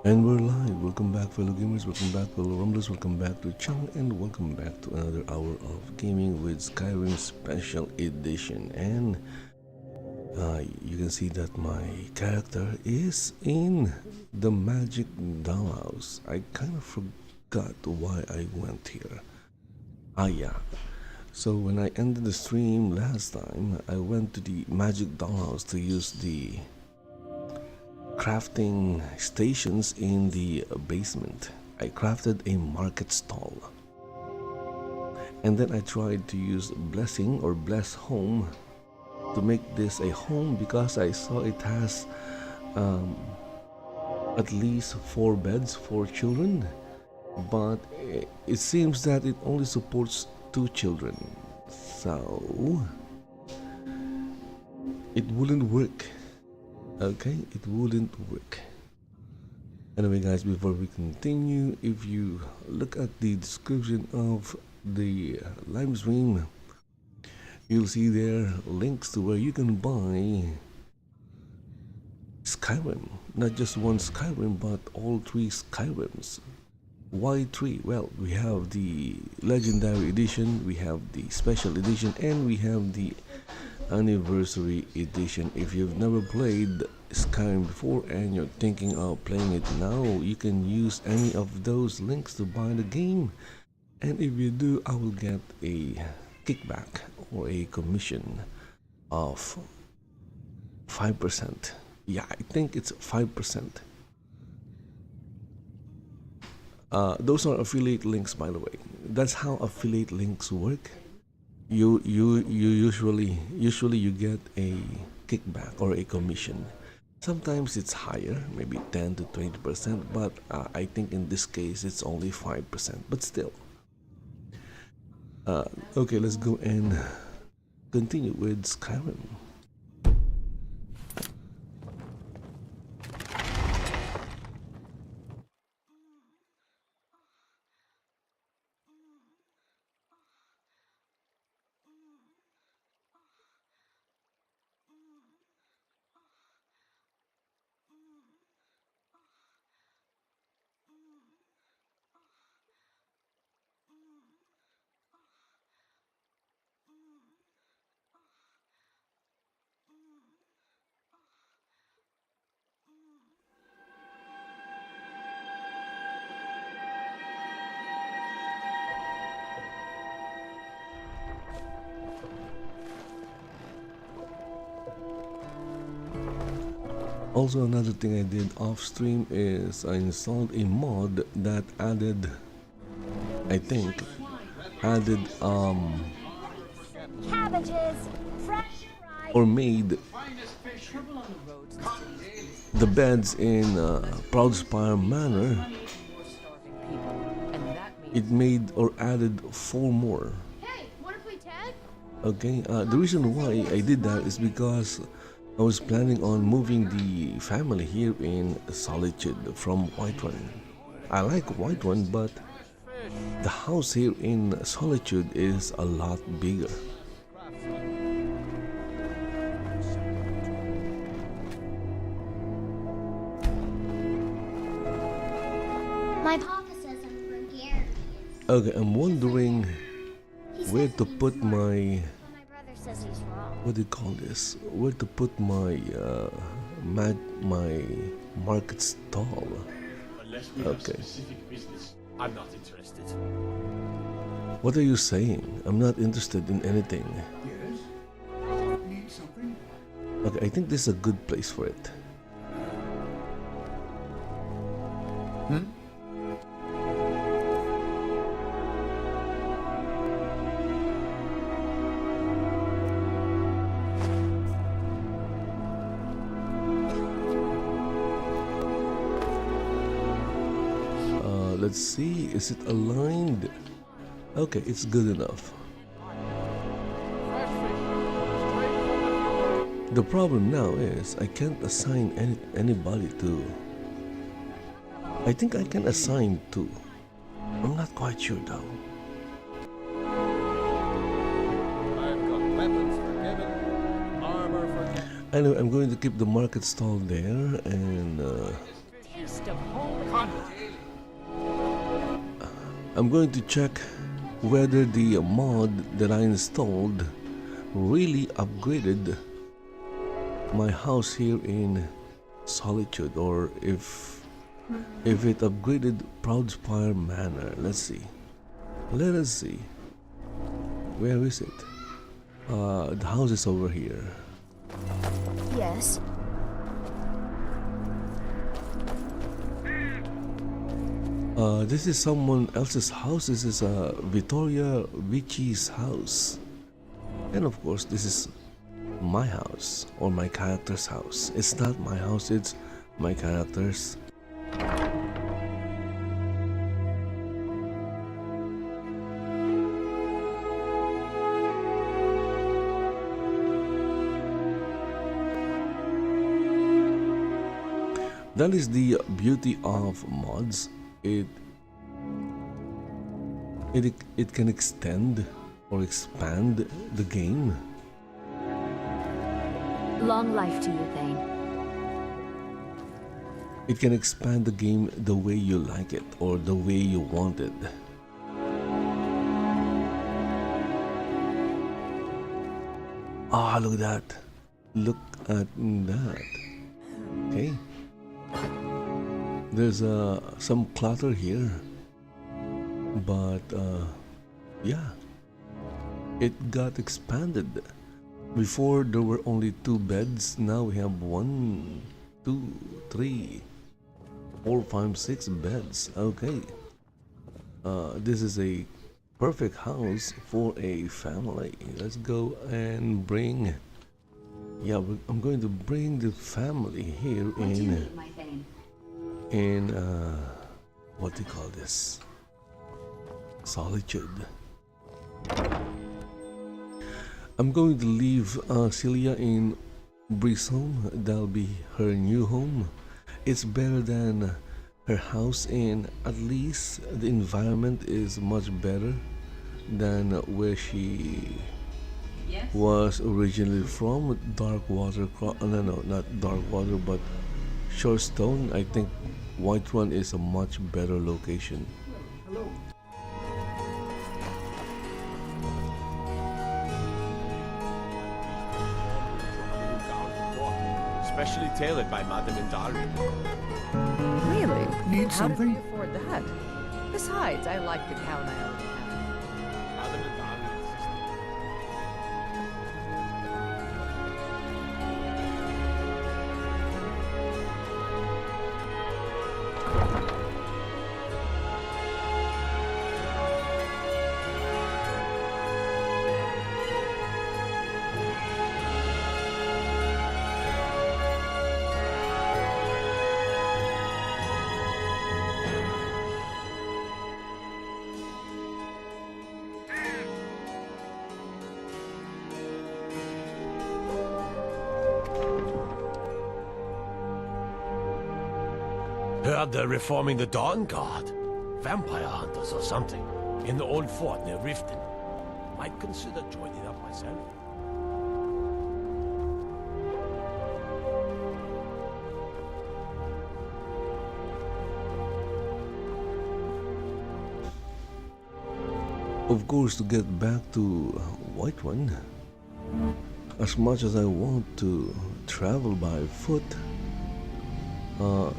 And we're live. Welcome back, fellow gamers. Welcome back, fellow rumblers. Welcome back to the channel, and welcome back to another hour of gaming with Skyrim Special Edition. And you can see that my character is in the Magic Dollhouse. I kind of forgot why I went here. Yeah. So when I ended the stream last time, I went to the Magic Dollhouse to use the crafting stations in the basement. I crafted a market stall, and then I tried to use blessing or bless home to make this a home because I saw it has at least 4 beds for children, but it seems that it only supports 2 children, so it wouldn't work. Okay, it wouldn't work. Anyway, guys, before we continue, if you look at the description of the live stream, you'll see there links to where you can buy Skyrim. Not just one Skyrim, but all 3 Skyrims. Why 3? Well, we have the Legendary Edition, we have the Special Edition, and we have the Anniversary Edition. If you've never played Skyrim before and you're thinking of playing it now, you can use any of those links to buy the game, and if you do, I will get a kickback or a commission of 5%. Yeah, I think it's 5%. Those are affiliate links, by the way. That's how affiliate links work. You usually you get a kickback or a commission. Sometimes it's higher, maybe 10 to 20%, but I think in this case it's only 5%, but still. Okay, let's go and continue with Skyrim. Also, another thing I did off stream is I installed a mod that added, I think, cabbages, or made the beds in Proudspire Manor. It made or added 4 more. Hey, wanna play tag? Okay, the reason why I did that is because I was planning on moving the family here in Solitude from Whiterun. I like Whiterun, but the house here in Solitude is a lot bigger. My papa says I'm gregarious. Okay, I'm wondering He where says to I'm put smart, my, but my brother says he's wrong. what do you call this? Where to put my my market stall? Unless we have Okay. specific business, I'm not interested. What are you saying? I'm not interested in anything. Yes? Need something? Okay, I think this is a good place for it. Let's see, is it aligned? Okay, it's good enough. The problem now is I can't assign anybody to. I think I can assign two. I'm not quite sure though. I've got weapons forgiven, armor forgiven. Anyway, I'm going to keep the market stall there and Taste of home. I'm going to check whether the mod that I installed really upgraded my house here in Solitude, or if it upgraded Proudspire Manor. Let's see. Let us see. Where is it? The house is over here. Yes. This is someone else's house. This is Vittoria Vinci's house. And of course, this is my house, or my character's house. It's not my house, it's my character's. That is the beauty of mods. It can extend or expand the game. Long life to you, Thane. It can expand the game the way you like it or the way you want it. Ah, look at that. Look at that. Okay. There's some clutter here. But yeah. It got expanded. Before there were only 2 beds. Now we have 1, 2, 3, 4, 5, 6 beds. Okay. This is a perfect house for a family. Let's go and bring. Yeah, I'm going to bring the family here in what do you call this? Solitude. I'm going to leave Celia in Brisson. That'll be her new home. It's better than her house, and at least the environment is much better than where she was originally from. Darkwater, no, not Darkwater, but Shorestone. I think Whiterun is a much better location. Hello. Specially tailored by Madame Indari. Really? Need How did something? we afford that? Besides, I like the town I already have. Madame Indari insisted. heard they're reforming the Dawn Guard. Vampire hunters or something. In the old fort near Riften. Might consider joining up myself. Of course, to get back to White One, as much as I want to travel by foot,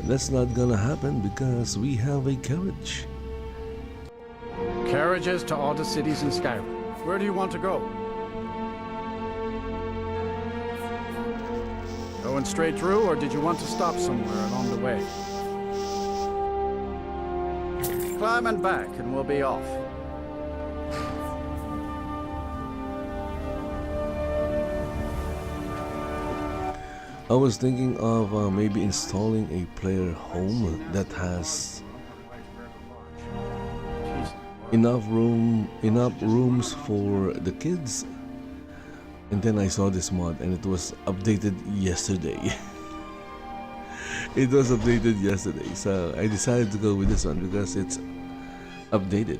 that's not gonna happen because we have a carriage. Carriages to all the cities in Skyrim. Where do you want to go? Going straight through, or did you want to stop somewhere along the way? Climb and back, and we'll be off. I was thinking of maybe installing a player home that has enough rooms for the kids. And then I saw this mod and it was updated yesterday. It was updated yesterday, so I decided to go with this one because it's updated.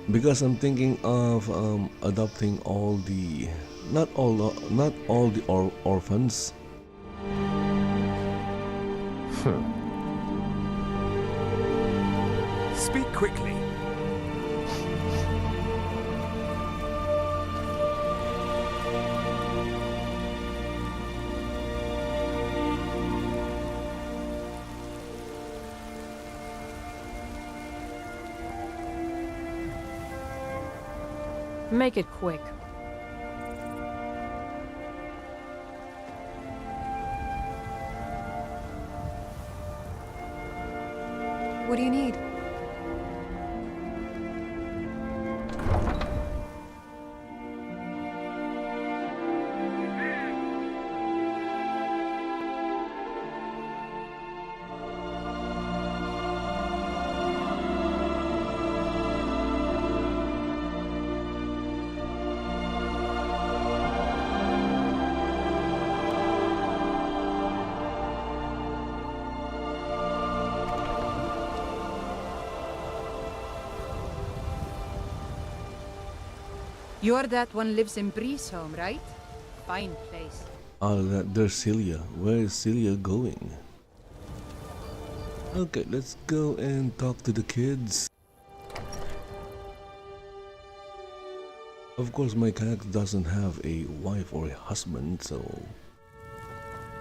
Because I'm thinking of adopting all the not all the orphans. Speak quickly. Make it quick. What do you need? You're that one lives in Bree's home, right? Fine place. There's Celia. Where is Celia going? Okay, let's go and talk to the kids. Of course, my character doesn't have a wife or a husband, so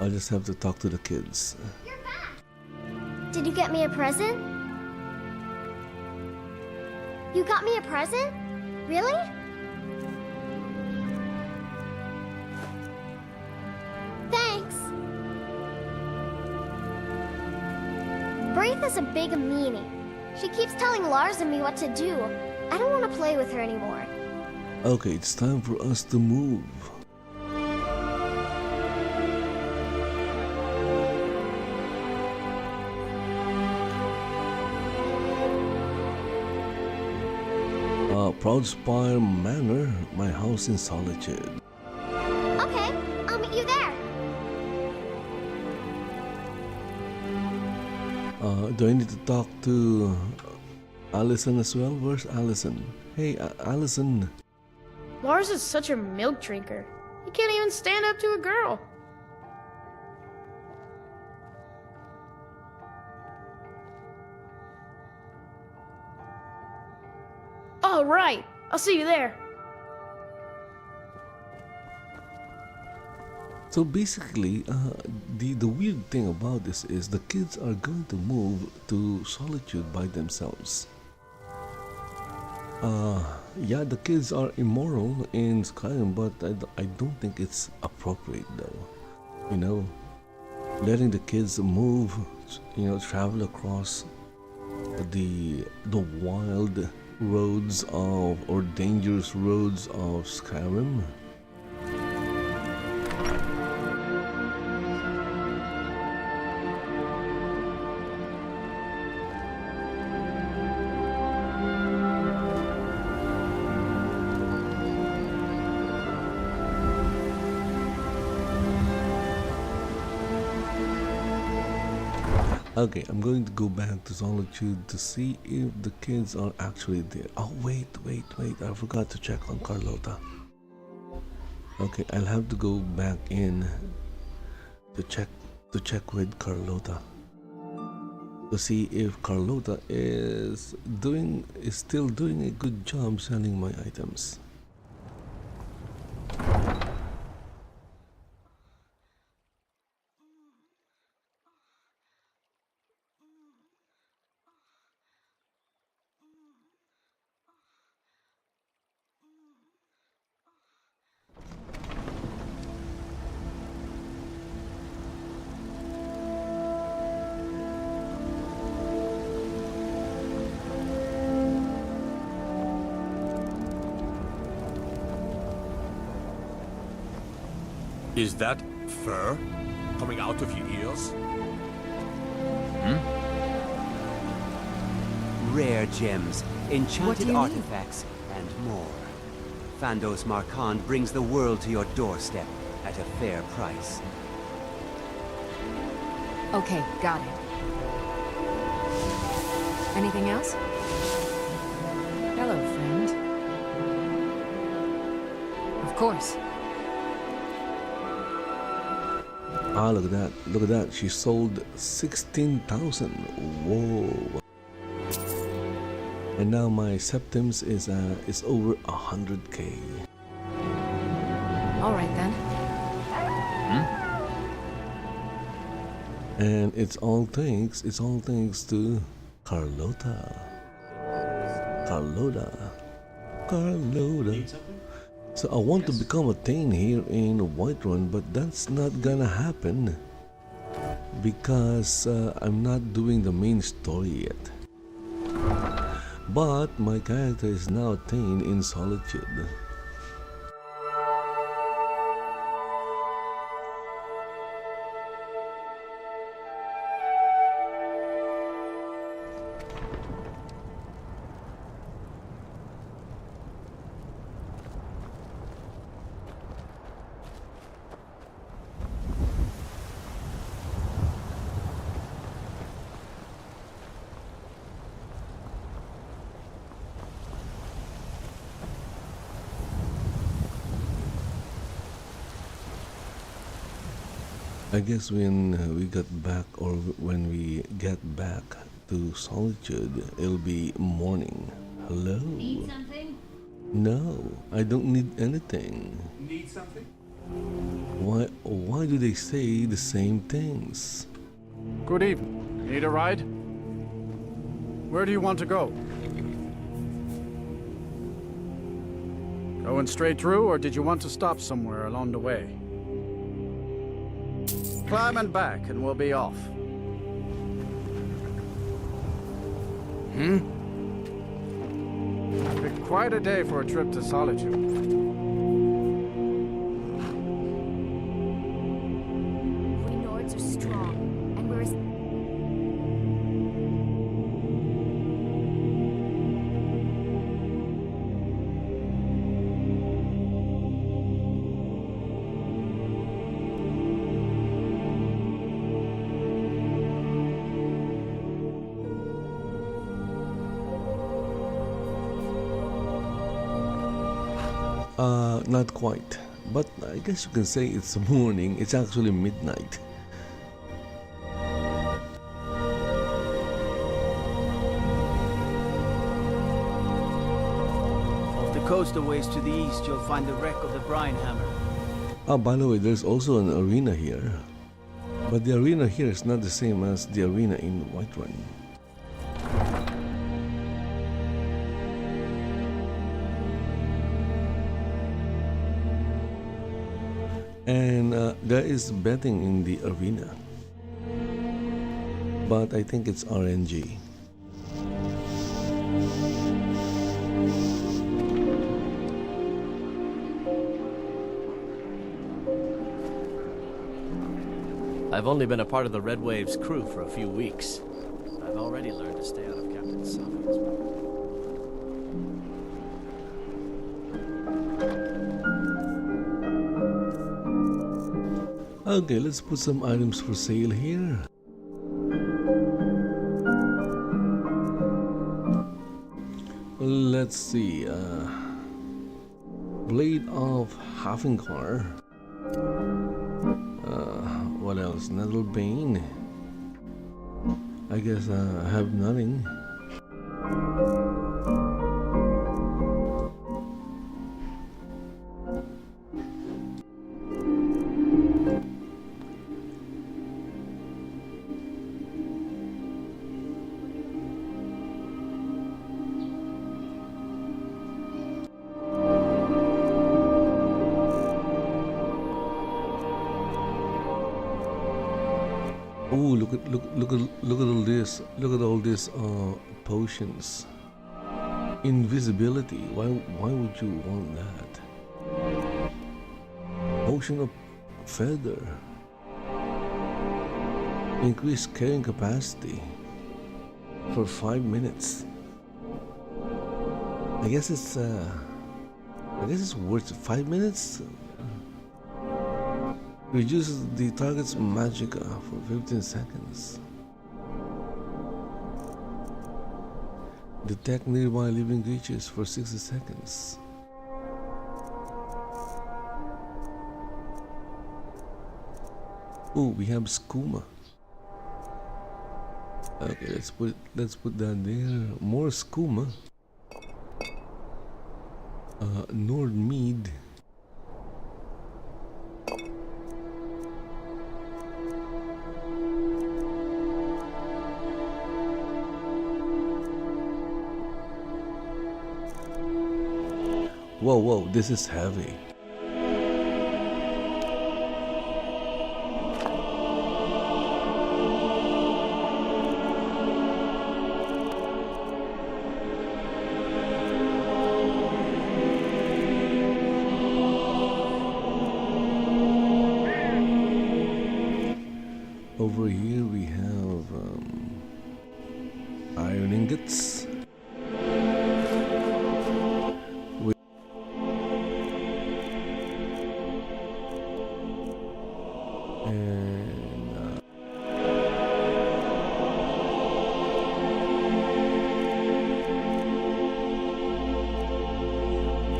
I just have to talk to the kids. You're back! Did you get me a present? You got me a present? Really? Thanks! Braith is a big meanie. She keeps telling Lars and me what to do. I don't want to play with her anymore. Okay, it's time for us to move. Proudspire Manor, my house in solitude. Okay, I'll meet you there. Do I need to talk to Allison as well? Where's Allison? Hey, Allison. Lars is such a milk drinker. He can't even stand up to a girl. All right, I'll see you there. So basically, the weird thing about this is the kids are going to move to solitude by themselves. Yeah, the kids are immoral in Skyrim, but I don't think it's appropriate though. You know, letting the kids move, you know, travel across the wild roads of or dangerous roads of Skyrim. Okay, I'm going to go back to Solitude to see if the kids are actually there. Oh, wait. I forgot to check on Carlota. Okay, I'll have to go back in to check with Carlota to see if Carlota is still doing a good job selling my items. Is that fur coming out of your ears? Rare gems, enchanted mean? artifacts, and more. Fandos Marquand brings the world to your doorstep at a fair price. Okay, got it. Anything else? Hello, friend. Of course. Ah, look at that. She sold 16,000. Whoa. And now my septims is over 100k. All right then. And it's all thanks to Carlota. So I want to become a Thane here in Whiterun, but that's not gonna happen because I'm not doing the main story yet. But my character is now Thane in Solitude. I guess when we get back to Solitude, it'll be morning. Hello? Need something? No, I don't need anything. Need something? Why do they say the same things? Good evening. Need a ride? Where do you want to go? Going straight through, or did you want to stop somewhere along the way? Climb and back, and we'll be off. Been quite a day for a trip to Solitude. We Nords are strong, and we're as... Not quite. But I guess you can say it's morning. It's actually midnight. Off the coast a ways to the east, you'll find the wreck of the Brine Hammer. Oh, by the way, there's also an arena here. But the arena here is not the same as the arena in Whiterun. And there is betting in the arena. But I think it's RNG. I've only been a part of the Red Wave's crew for a few weeks. I've already learned to stay out of Captain Safi's way. Okay, let's put some items for sale here. let's see. Blade of Hafingar. What else? Nettlebane. I guess I have nothing. Oh, look at all this. Look at all these potions. Invisibility. Why would you want that? Potion of feather. Increase carrying capacity for 5 minutes. I guess it's worth 5 minutes. Reduces the target's magicka for 15 seconds. Detect nearby living creatures for 60 seconds. Oh, we have skooma. Okay, let's put that there. More skooma. Nordmead. Whoa, this is heavy. Over here we have iron ingots.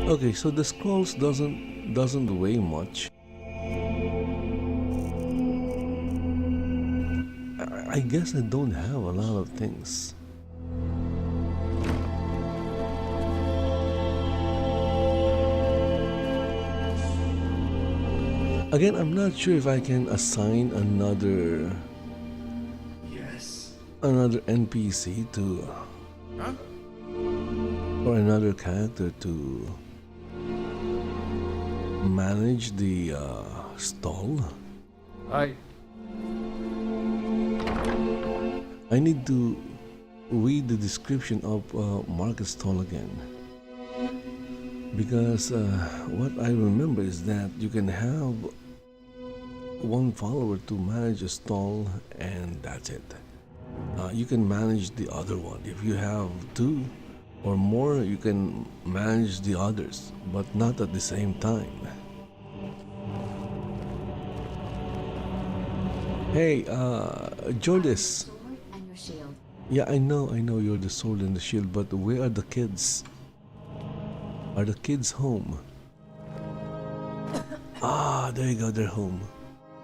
Okay, so the scrolls doesn't weigh much. I guess I don't have a lot of things. Again, I'm not sure if I can assign another NPC to or another character to manage the stall. I need to read the description of market stall again, because what I remember is that you can have one follower to manage a stall and that's it. You can manage the other one. If you have two or more, you can manage the others, but not at the same time. Hey, Jordis. Yeah, I know you're the sword and the shield, but where are the kids? Are the kids home? Ah, there you go, they're home.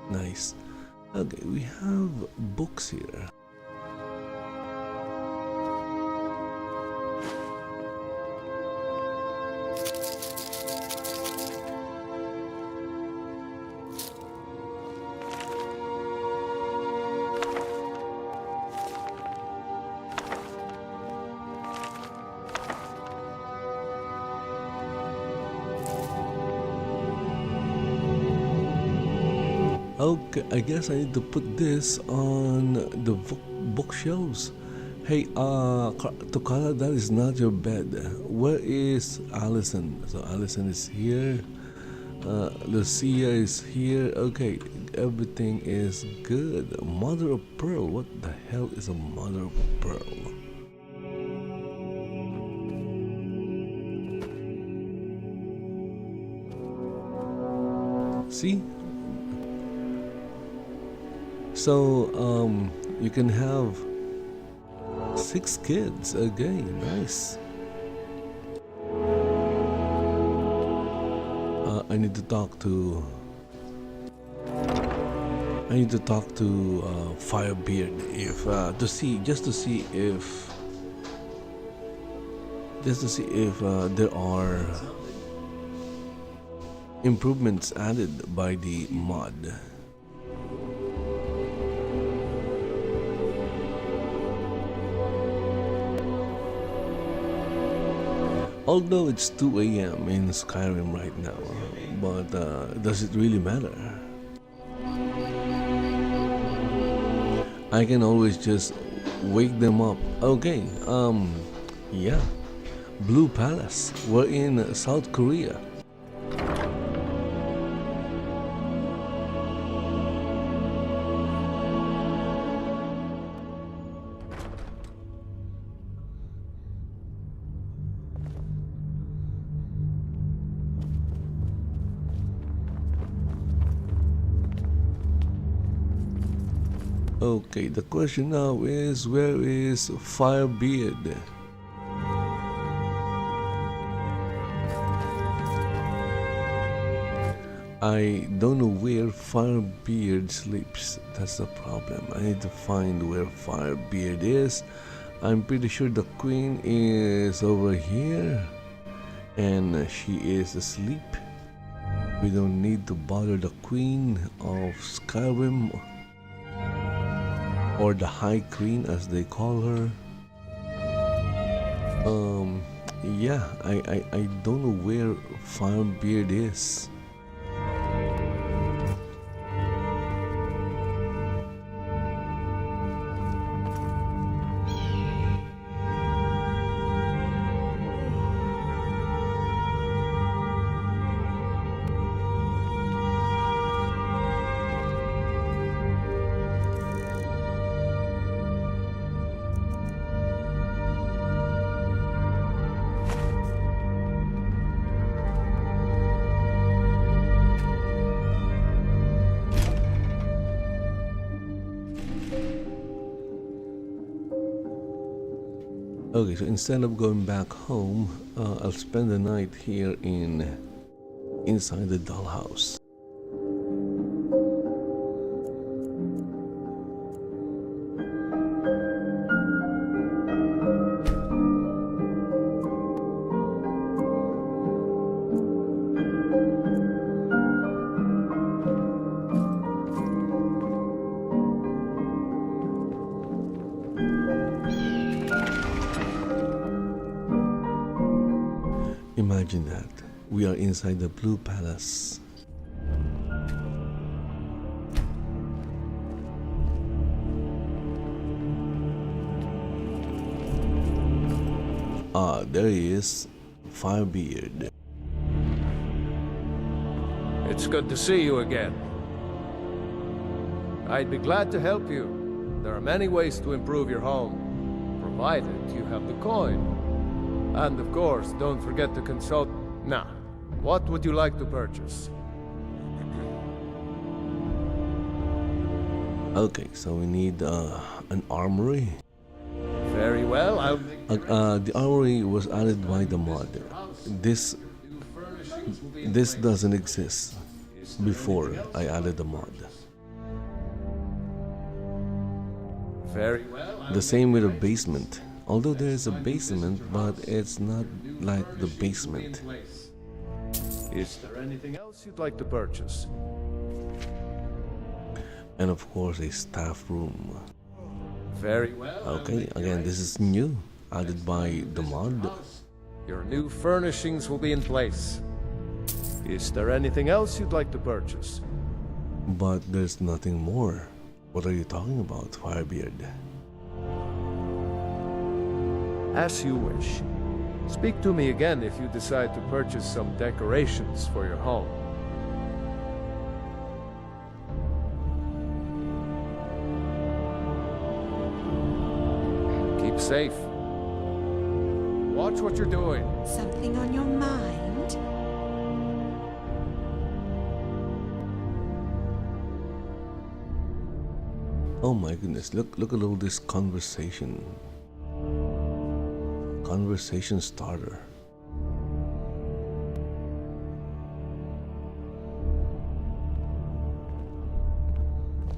Nice. Okay, we have books here. Okay, I guess I need to put this on the bookshelves. Hey, Tokala, that is not your bed. Where is Allison? So Allison is here. Lucia is here. Okay, everything is good. Mother of Pearl. What the hell is a Mother of Pearl? See? So, you can have 6 kids. Okay, nice. I need to talk to. I need to talk to Firebeard if just to see if there are improvements added by the mod. Although it's 2 a.m. in Skyrim right now, but does it really matter? I can always just wake them up. Okay, yeah. Blue Palace. We're in South Korea. Okay, the question now is, where is Firebeard? I don't know where Firebeard sleeps. That's the problem. I need to find where Firebeard is. I'm pretty sure the queen is over here and she is asleep. We don't need to bother the queen of Skyrim, or the High Queen as they call her. Yeah, I don't know where Firebeard is. Okay, so instead of going back home, I'll spend the night here inside the dollhouse. Imagine that. We are inside the Blue Palace. Ah, there he is. Firebeard. It's good to see you again. I'd be glad to help you. There are many ways to improve your home, provided you have the coin. And of course, don't forget to consult... Now, what would you like to purchase? Okay, so we need an armory. Very well, the armory was added by the mod. This doesn't exist before I added the mod. Very well. The same with the basement. Although there is a basement, but it's not like the basement. Is there anything else you'd like to purchase? And of course a staff room. Very well. Okay, again, this is new, added by the mod. Your new furnishings will be in place. Is there anything else you'd like to purchase? But there's nothing more. What are you talking about, Firebeard? As you wish. Speak to me again if you decide to purchase some decorations for your home. Keep safe. Watch what you're doing. Something on your mind? Oh my goodness, look at all this conversation. Conversation starter.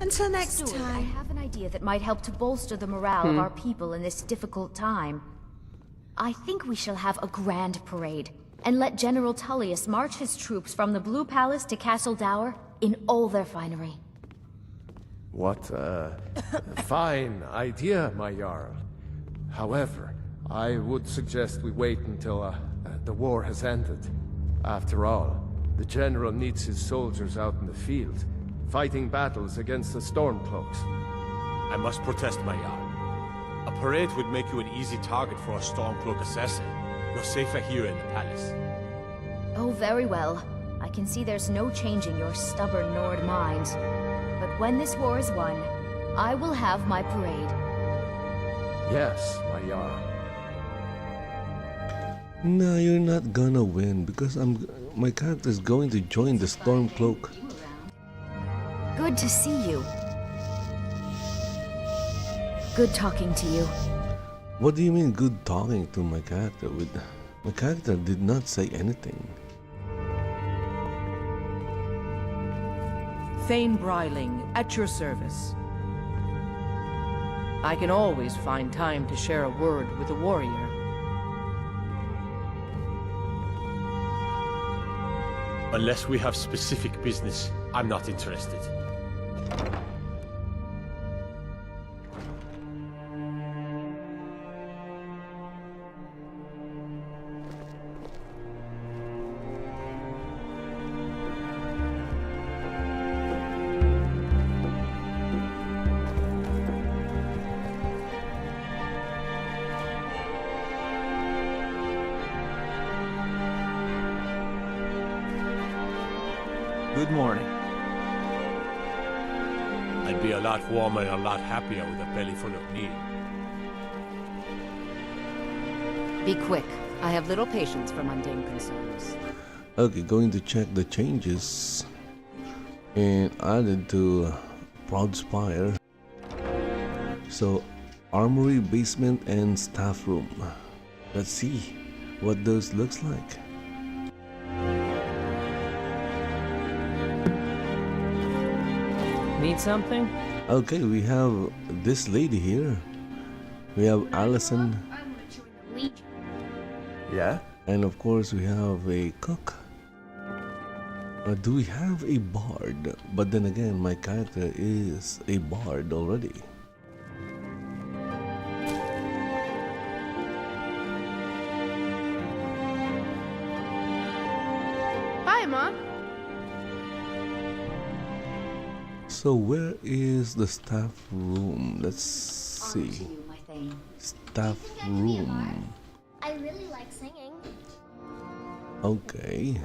Until next Steward, I time. have an idea that might help to bolster the morale of our people in this difficult time. I think we shall have a grand parade, and let General Tullius march his troops from the Blue Palace to Castle Dower in all their finery. What a fine idea, my Jarl. However, I would suggest we wait until the war has ended. After all, the General needs his soldiers out in the field, fighting battles against the Stormcloaks. I must protest, my Jarl. A parade would make you an easy target for a Stormcloak assassin. You're safer here in the palace. Oh, very well. I can see there's no changing your stubborn Nord minds. But when this war is won, I will have my parade. Yes, my Jarl. No, you're not gonna win because my character is going to join the Stormcloak. Good to see you. Good talking to you. What do you mean good talking to my character? My character did not say anything. Thane Bryling, at your service. I can always find time to share a word with a warrior. Unless we have specific business, I'm not interested. Good morning. I'd be a lot warmer and a lot happier with a belly full of meat. Be quick. I have little patience for mundane concerns. Okay, going to check the changes and added to Proudspire. So, armory, basement, and staff room. Let's see what those looks like. Need something? Okay, we have this lady here. We have Allison. I want to join the Legion. Yeah? And of course we have a cook. Do we have a bard? But then again, my character is a bard already. Hi, Mom. So where is the staff room? Let's see. Staff room. I really like singing. Okay.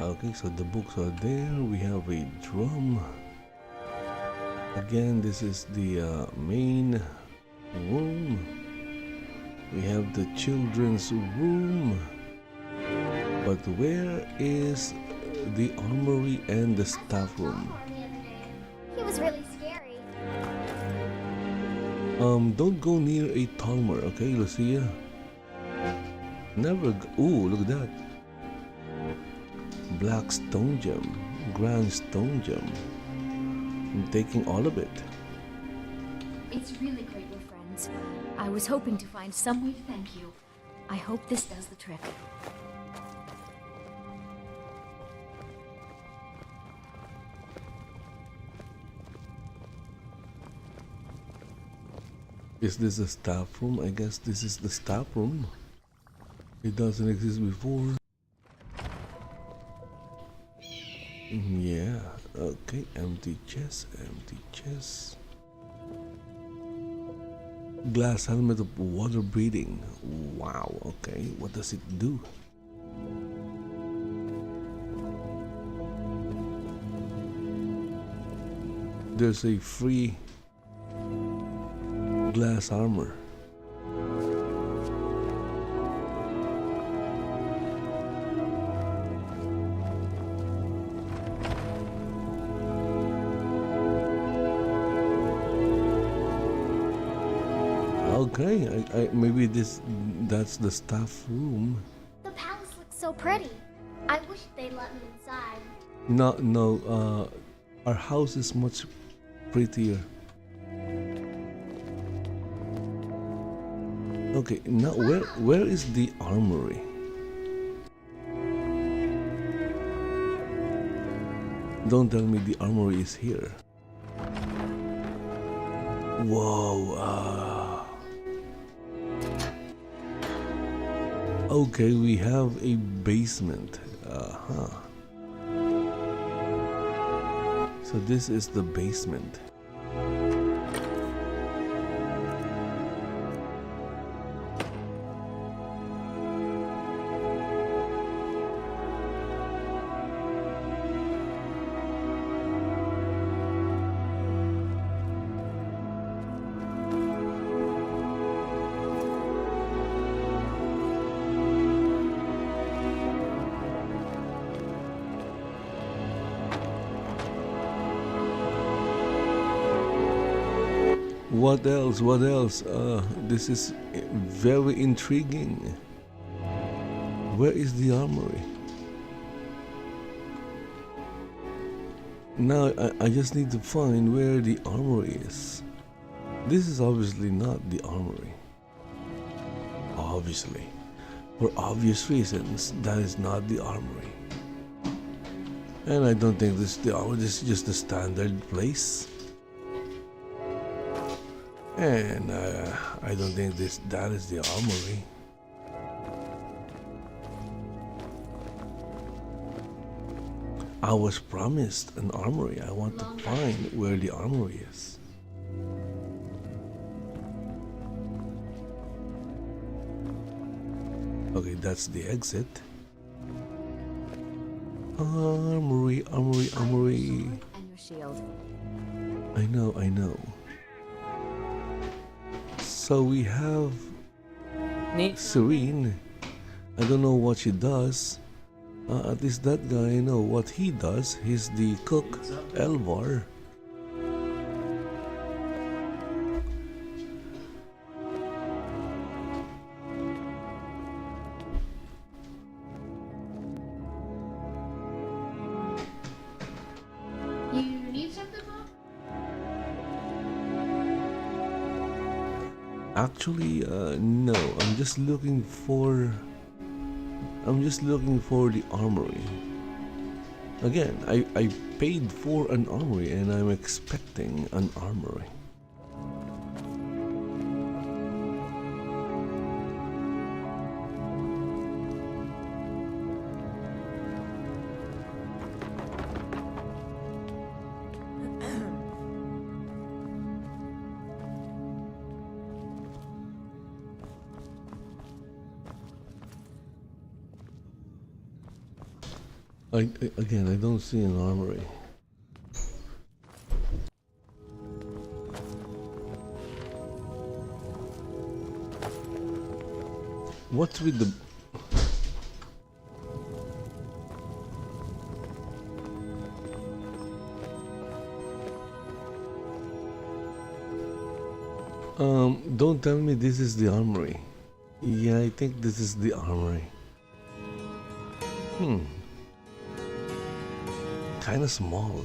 Okay, so the books are there. We have a drum. Again, this is the main room. We have the children's room. But where is the armory and the staff room? He was really scary. Don't go near a Talmer, okay, Lucia? Never. Ooh, look at that. Black stone gem, grand stone gem. I'm taking all of it. It's really great we're friends. I was hoping to find some way to thank you. I hope this does the trick. Is this a staff room? I guess this is the staff room. It doesn't exist before. Yeah, okay, empty chest, empty chest. Glass helmet of water breathing. Wow, okay, what does it do? There's a free glass armor. Okay, I maybe that's the staff room. The palace looks so pretty. I wish they'd let me inside. No, our house is much prettier. Okay, now where is the armory? Don't tell me the armory is here. Whoa, okay, we have a basement. So this is the basement. What else? What else? This is very intriguing. Where is the armory? Now I just need to find where the armory is. This is obviously not the armory. Obviously. For obvious reasons, that is not the armory. And I don't think this is the armory. This is just a standard place. And I don't think that is the armory. I was promised an armory. I want to find where the armory is. Okay, that's the exit. Armory, armory, armory. And your shield. I know. So we have Serene. I don't know what she does. At least that guy, I know what he does. He's the cook, Elvar. You need something, Mom? Actually, no. I'm just looking for the armory. Again, I paid for an armory and I'm expecting an armory. Again, I don't see an armory. What's with the... Don't tell me this is the armory. Yeah, I think this is the armory. Kinda small.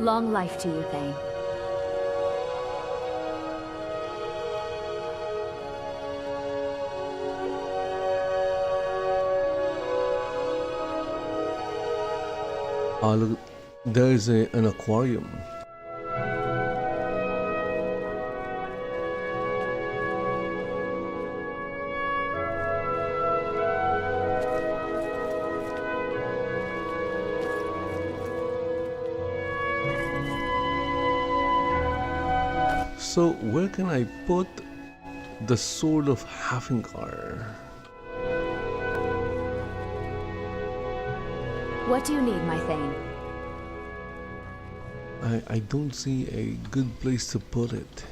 Long life to you, Thane. Look, there is an aquarium. So where can I put the Sword of Hafingar? What do you need, my Thane? I don't see a good place to put it.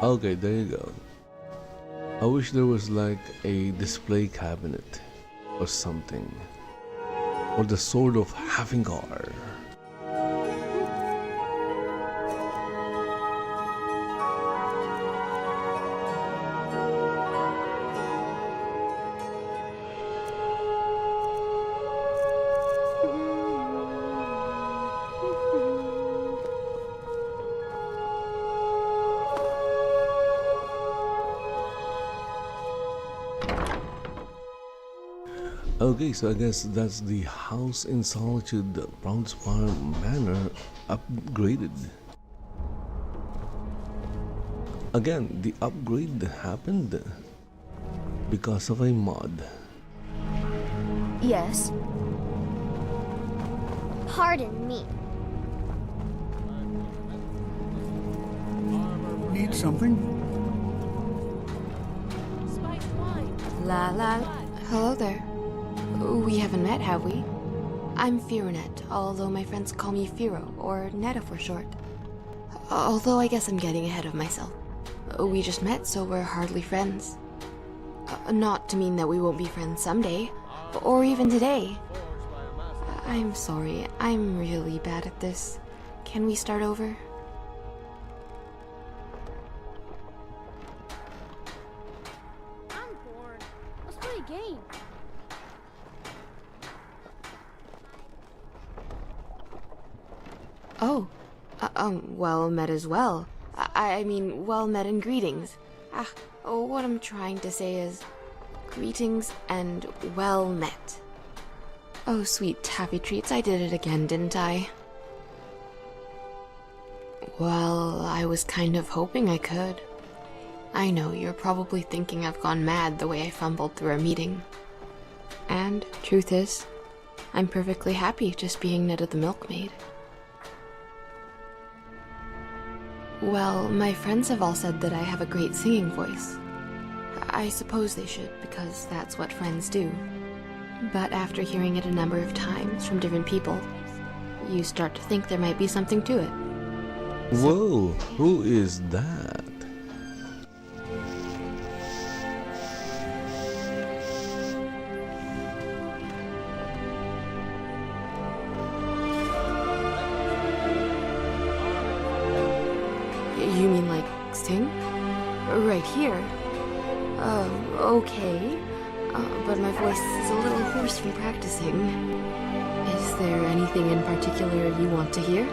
Okay, there you go. I wish there was like a display cabinet or something. Or the Sword of Hafingar. Okay, so I guess that's the house in Solitude, the Proudspire Manor upgraded. Again, the upgrade happened because of a mod. Yes. Pardon me. Need something? La la. Hello there. We haven't met, have we? I'm Fironet, although my friends call me Firo, or Netta for short. Although I guess I'm getting ahead of myself. We just met, so we're hardly friends. Not to mean that we won't be friends someday, or even today. I'm sorry, I'm really bad at this. Can we start over? I'm bored. Let's play a game. Oh, well met as well. I mean, well met and greetings. What I'm trying to say is, greetings and well met. Oh, sweet taffy treats, I did it again, didn't I? Well, I was kind of hoping I could. I know, you're probably thinking I've gone mad the way I fumbled through our meeting. And, truth is, I'm perfectly happy just being Netta the Milkmaid. Well, my friends have all said that I have a great singing voice. I suppose they should, because that's what friends do. But after hearing it a number of times from different people, you start to think there might be something to it. Whoa, who is that? You mean like sing? Right here? Okay. But my voice is a little hoarse from practicing. Is there anything in particular you want to hear?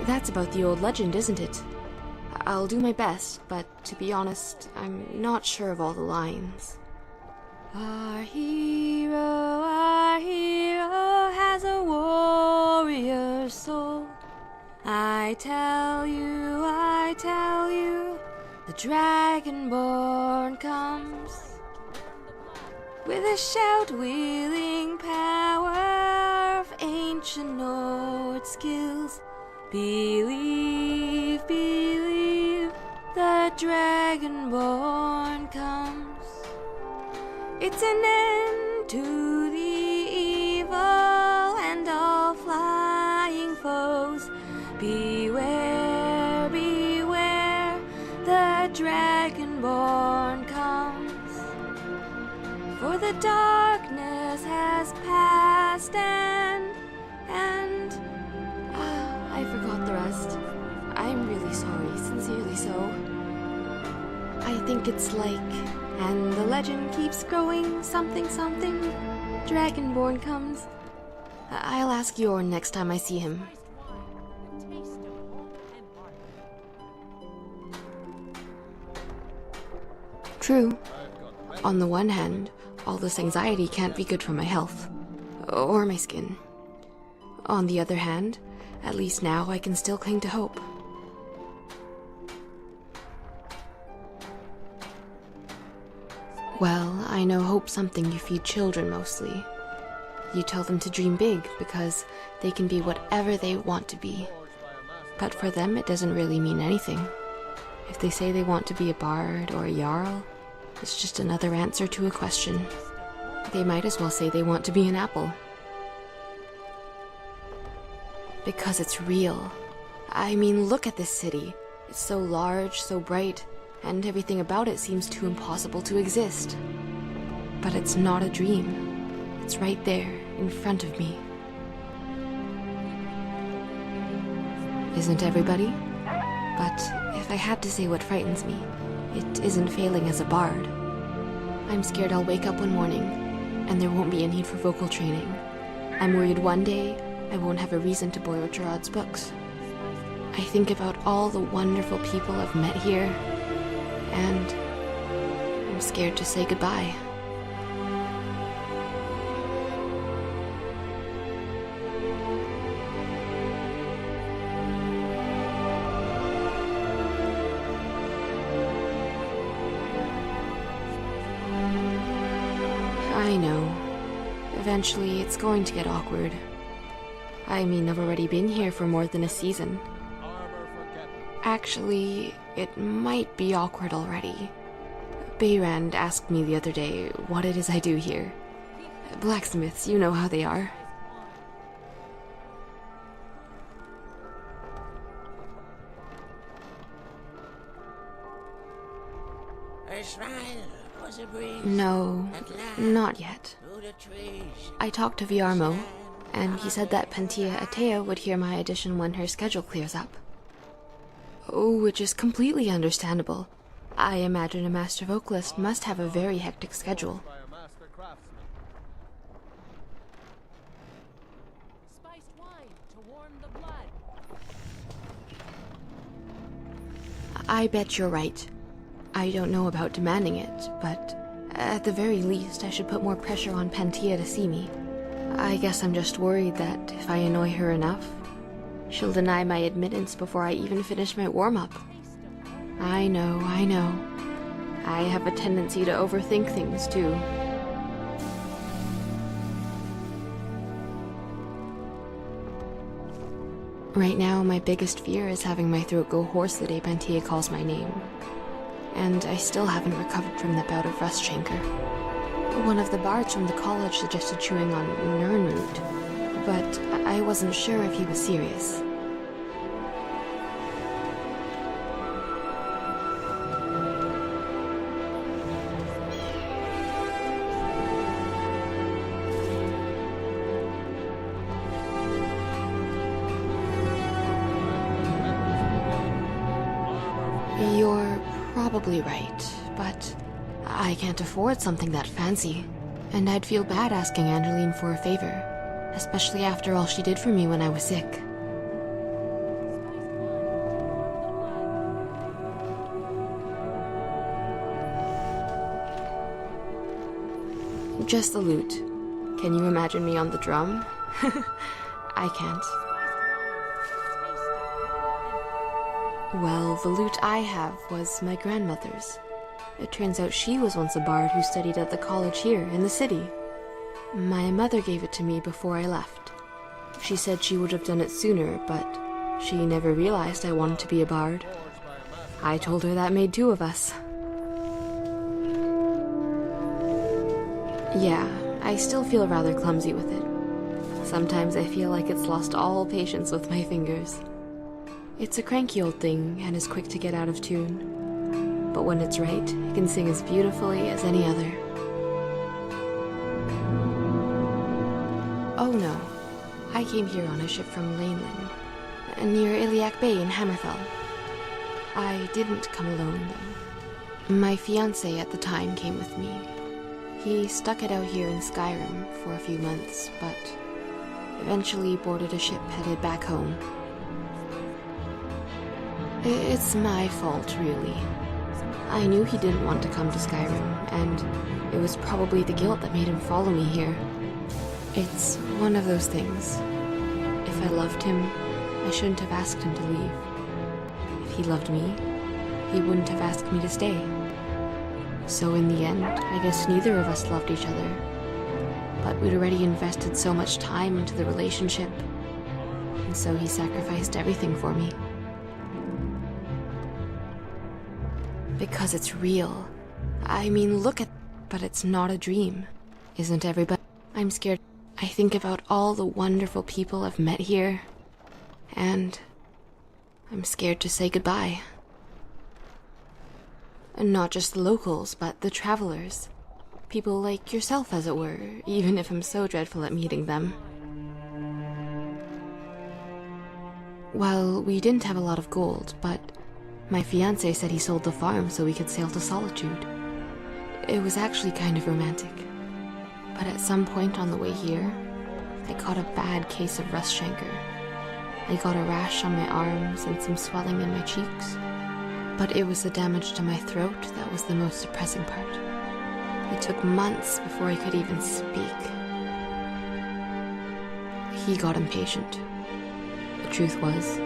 That's about the old legend, isn't it? I'll do my best, but to be honest, I'm not sure of all the lines. Our hero has a warrior soul. I tell you, the Dragonborn comes with a shout, wielding power of ancient Nord skills. Believe, the Dragonborn comes. It's an end to the evil and all flying foes. Beware, the Dragonborn comes. For the dark stand, and... I forgot the rest. I'm really sorry, sincerely so. I think it's like, and the legend keeps growing, something something, Dragonborn comes. I'll ask Jorn next time I see him. True. On the one hand, all this anxiety can't be good for my health. Or my skin. On the other hand, at least now I can still cling to hope. Well, I know hope's something you feed children mostly. You tell them to dream big because they can be whatever they want to be. But for them, it doesn't really mean anything. If they say they want to be a bard or a jarl, it's just another answer to a question. They might as well say they want to be an apple. Because it's real. I mean, look at this city. It's so large, so bright, and everything about it seems too impossible to exist. But it's not a dream. It's right there, in front of me. Isn't everybody? But if I had to say what frightens me, it isn't failing as a bard. I'm scared I'll wake up one morning, and there won't be a need for vocal training. I'm worried one day I won't have a reason to borrow Gerard's books. I think about all the wonderful people I've met here, and I'm scared to say goodbye. I know. Eventually, it's going to get awkward. I mean, I've already been here for more than a season. Actually, it might be awkward already. Beyrand asked me the other day what it is I do here. Blacksmiths, you know how they are. No, not yet. I talked to Viarmo, and he said that Pentia Atea would hear my audition when her schedule clears up. Oh, which is completely understandable. I imagine a master vocalist must have a very hectic schedule. I bet you're right. I don't know about demanding it, but at the very least I should put more pressure on Pentia to see me. I guess I'm just worried that if I annoy her enough, she'll deny my admittance before I even finish my warm-up. I know. I have a tendency to overthink things, too. Right now, my biggest fear is having my throat go hoarse the day Pentia calls my name. And I still haven't recovered from the bout of rust chancre. One of the bards from the college suggested chewing on Nirnroot, but I wasn't sure if he was serious. You're probably right, but I can't afford something that fancy, and I'd feel bad asking Angeline for a favor, especially after all she did for me when I was sick. Just the lute. Can you imagine me on the drum? I can't. Well, the lute I have was my grandmother's. It turns out she was once a bard who studied at the college here in the city. My mother gave it to me before I left. She said she would have done it sooner, but she never realized I wanted to be a bard. I told her that made two of us. Yeah, I still feel rather clumsy with it. Sometimes I feel like it's lost all patience with my fingers. It's a cranky old thing and is quick to get out of tune. But when it's right, it can sing as beautifully as any other. Oh no. I came here on a ship from Laneland, near Iliac Bay in Hammerfell. I didn't come alone, though. My fiancé at the time came with me. He stuck it out here in Skyrim for a few months, but eventually boarded a ship headed back home. It's my fault, really. I knew he didn't want to come to Skyrim, and it was probably the guilt that made him follow me here. It's one of those things. If I loved him, I shouldn't have asked him to leave. If he loved me, he wouldn't have asked me to stay. So in the end, I guess neither of us loved each other. But we'd already invested so much time into the relationship, and so he sacrificed everything for me. Because it's real. I mean, look at... But it's not a dream. Isn't everybody? I'm scared. I think about all the wonderful people I've met here, and I'm scared to say goodbye. And not just the locals, but the travelers. People like yourself, as it were, even if I'm so dreadful at meeting them. Well, we didn't have a lot of gold, but my fiancé said he sold the farm so we could sail to Solitude. It was actually kind of romantic. But at some point on the way here, I caught a bad case of rust chancre. I got a rash on my arms and some swelling in my cheeks. But it was the damage to my throat that was the most depressing part. It took months before I could even speak. He got impatient. The truth was,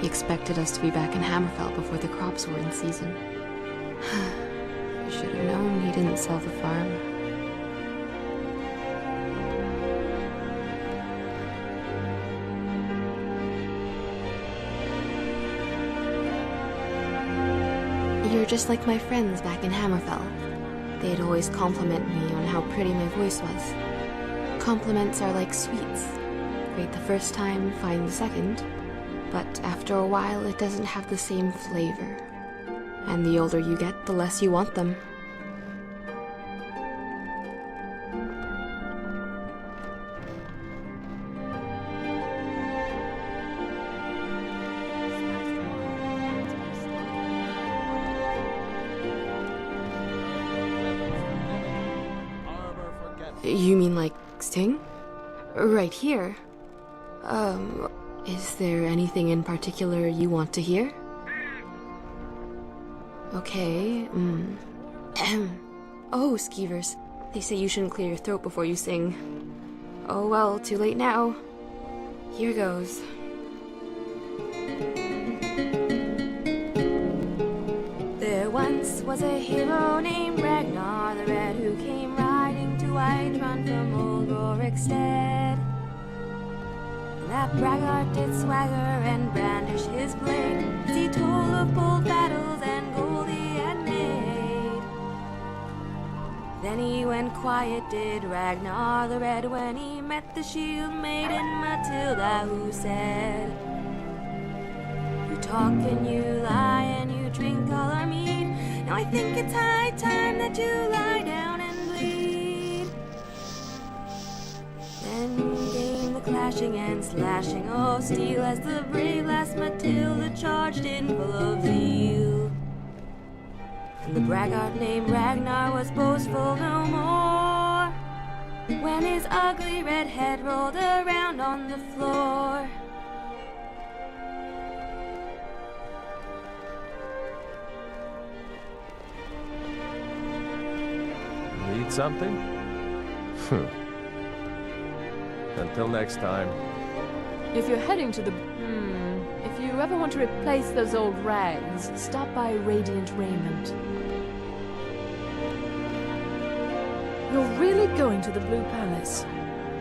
he expected us to be back in Hammerfell before the crops were in season. I should have known he didn't sell the farm. You're just like my friends back in Hammerfell. They'd always compliment me on how pretty my voice was. Compliments are like sweets. Great the first time, fine the second. But after a while, it doesn't have the same flavor. And the older you get, the less you want them. You mean like Sting? Right here? Is there anything in particular you want to hear? Okay, Oh, skeevers. They say you shouldn't clear your throat before you sing. Oh well, too late now. Here goes. There once was a hero named Ragnar the Red who came riding to Whiterun from old Rorikstead. That braggart did swagger and brandish his blade as he told of bold battles and gold he had made. Then he went quiet, did Ragnar the Red, when he met the shield maiden Matilda, who said, "You talk and you lie and you drink all our mead. Now I think it's high time that you lie down and bleed." Then came the clashing and slashing of steel as the brave lass Matilda charged in full of zeal. And the braggart named Ragnar was boastful no more when his ugly red head rolled around on the floor. Need something? Until next time. If you're heading to the... If you ever want to replace those old rags, stop by Radiant Raiment. You're really going to the Blue Palace.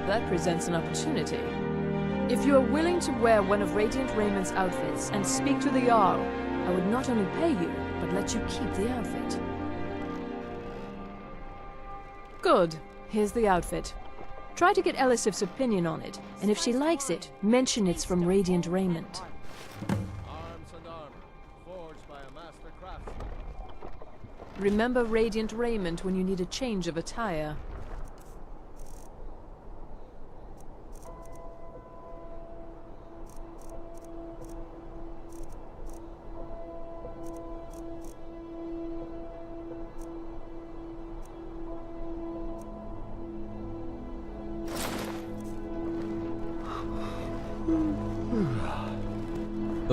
That presents an opportunity. If you are willing to wear one of Radiant Raiment's outfits and speak to the Jarl, I would not only pay you, but let you keep the outfit. Good. Here's the outfit. Try to get Elisif's opinion on it, and if she likes it, mention it's from Radiant Raiment. Arms and armor, forged by a master craftsman. Remember Radiant Raiment when you need a change of attire.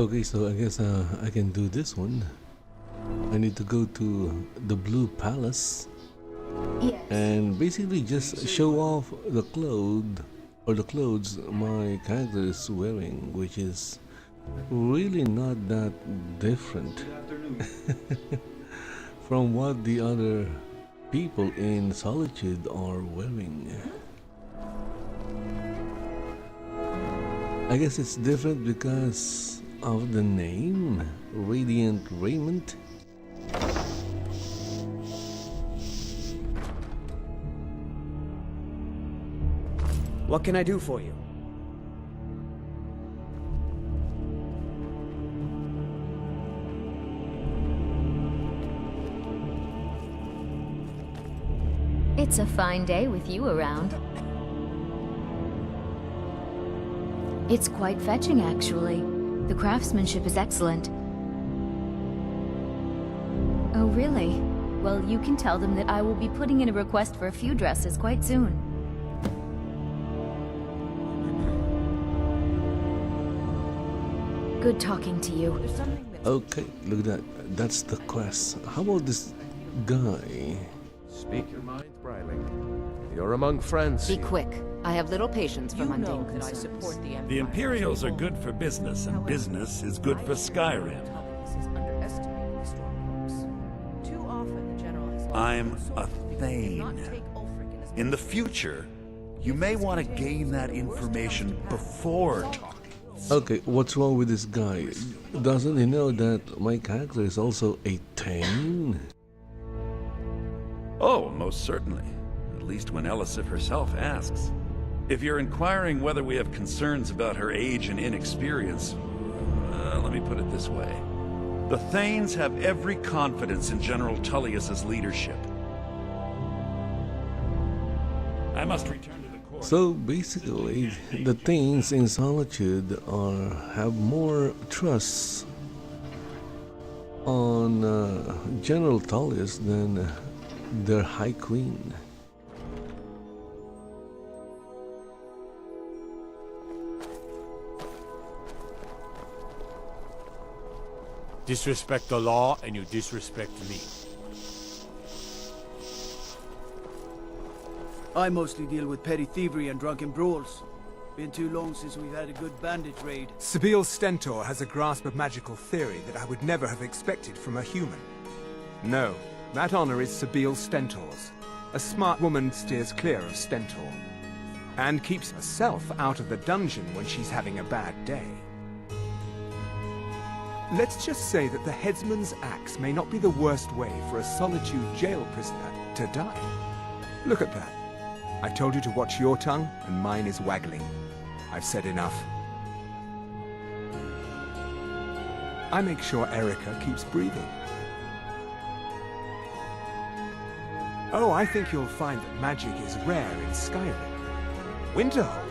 Okay, so I guess I can do this one. I need to go to the Blue Palace and basically just show off the clothes my character is wearing, which is really not that different from what the other people in Solitude are wearing. I guess it's different because of the name, Radiant Raiment. What can I do for you? It's a fine day with you around. It's quite fetching, actually. The craftsmanship is excellent. Oh, really? Well, you can tell them that I will be putting in a request for a few dresses quite soon. Good talking to you. Okay, look at that. That's the quest. How about this guy? Speak your mind, Briley. You're among friends. Be quick. I have little patience for mundane that I concerns. support the Empire. The Imperials are good for business, and business is good for Skyrim. I'm a Thane. In the future, you may want to gain that information before talking. Okay, what's wrong with this guy? Doesn't he know that my character is also a Thane? Oh, most certainly. At least when Elisif herself asks. If you're inquiring whether we have concerns about her age and inexperience, let me put it this way. The Thanes have every confidence in General Tullius's leadership. I must return to the court. So basically, the Thanes in Solitude have more trust on General Tullius than their High Queen. Disrespect the law and you disrespect me. I mostly deal with petty thievery and drunken brawls. Been too long since we've had a good bandit raid. Sabine Stentor has a grasp of magical theory that I would never have expected from a human. No, that honor is Sabine Stentor's. A smart woman steers clear of Stentor, and keeps herself out of the dungeon when she's having a bad day. Let's just say that the headsman's axe may not be the worst way for a Solitude jail prisoner to die. Look at that. I've told you to watch your tongue, and mine is waggling. I've said enough. I make sure Erica keeps breathing. Oh, I think you'll find that magic is rare in Skyrim. Winterhold,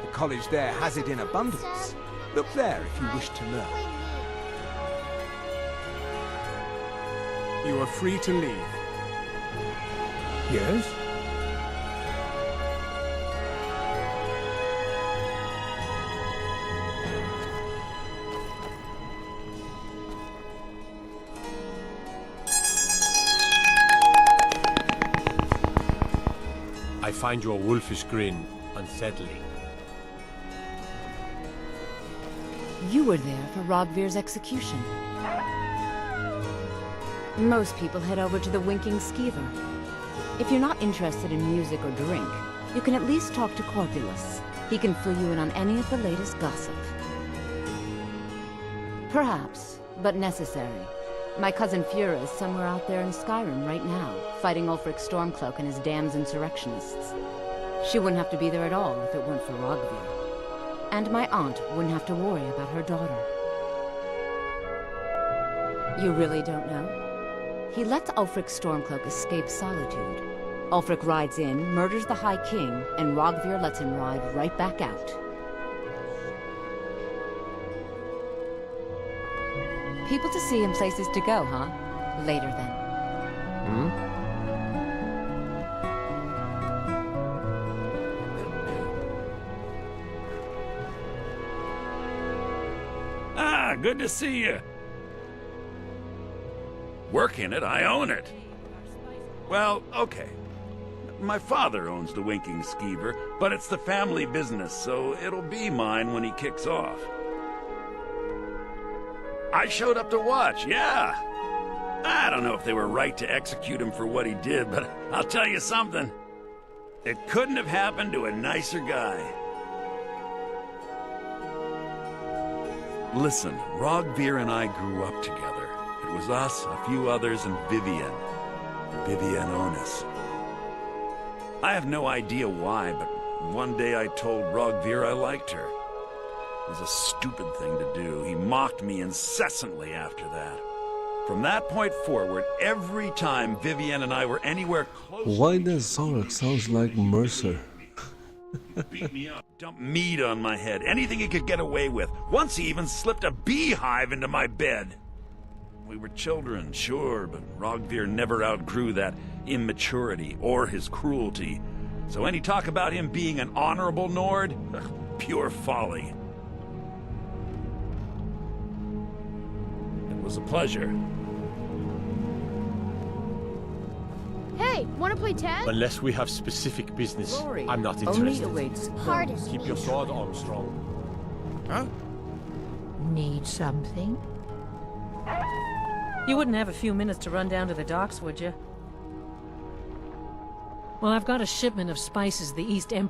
the college there has it in abundance. Look there if you wish to learn. You are free to leave. Yes? I find your wolfish grin unsettling. You were there for Rogvir's execution. Most people head over to the Winking Skeever. If you're not interested in music or drink, you can at least talk to Corpulus. He can fill you in on any of the latest gossip. Perhaps, but necessary. My cousin Fura is somewhere out there in Skyrim right now, fighting Ulfric Stormcloak and his damned insurrectionists. She wouldn't have to be there at all if it weren't for Rogvir. And my aunt wouldn't have to worry about her daughter. You really don't know? He lets Ulfric Stormcloak escape Solitude. Ulfric rides in, murders the High King, and Rogvir lets him ride right back out. People to see and places to go, huh? Later then. good to see you. Work in it, I own it. Well, okay. My father owns the Winking Skeever, but it's the family business, so it'll be mine when he kicks off. I showed up to watch, yeah. I don't know if they were right to execute him for what he did, but I'll tell you something. It couldn't have happened to a nicer guy. Listen, Rogvir and I grew up together. It was us, a few others, and Vivian. Vivian Onus. I have no idea why, but one day I told Rogvir I liked her. It was a stupid thing to do. He mocked me incessantly after that. From that point forward, every time Vivian and I were anywhere close... Why does Sorok sounds like Mercer? Beat me up, dumped meat on my head, anything he could get away with. Once he even slipped a beehive into my bed. We were children, sure, but Rogvir never outgrew that immaturity or his cruelty. So any talk about him being an honorable Nord? Pure folly. It was a pleasure. Hey, wanna play tag? Unless we have specific business, Glory I'm not only interested. awaits Pardon those. Keep your sword, Armstrong. Huh? Need something? You wouldn't have a few minutes to run down to the docks, would you? Well, I've got a shipment of spices the East Empire